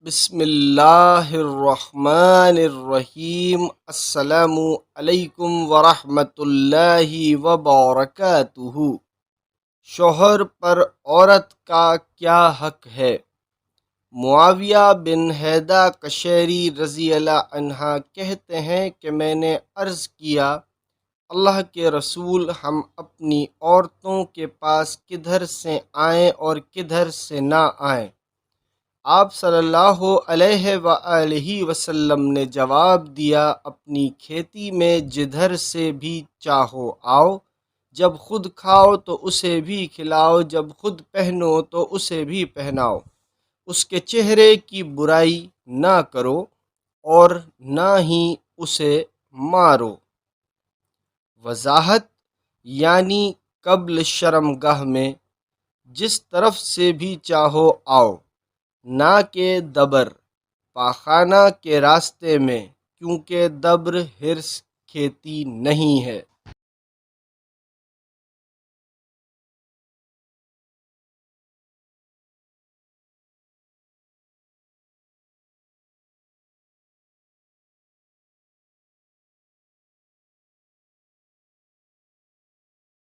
بسم اللہ الرحمن الرحیم۔ السلام علیکم ورحمۃ اللہ وبرکاتہ۔ شوہر پر عورت کا کیا حق ہے؟ معاویہ بن حیدہ قشیری رضی اللہ عنہ کہتے ہیں کہ میں نے عرض کیا، اللہ کے رسول، ہم اپنی عورتوں کے پاس کدھر سے آئیں اور کدھر سے نہ آئیں؟ آپ صلی اللہ علیہ وآلہ وسلم نے جواب دیا، اپنی کھیتی میں جدھر سے بھی چاہو آؤ، جب خود کھاؤ تو اسے بھی کھلاؤ، جب خود پہنو تو اسے بھی پہناؤ، اس کے چہرے کی برائی نہ کرو اور نہ ہی اسے مارو۔ وضاحت یعنی قبل شرمگاہ میں جس طرف سے بھی چاہو آؤ، نہ کہ دبر پاخانہ کے راستے میں، کیونکہ دبر حرص کھیتی نہیں ہے۔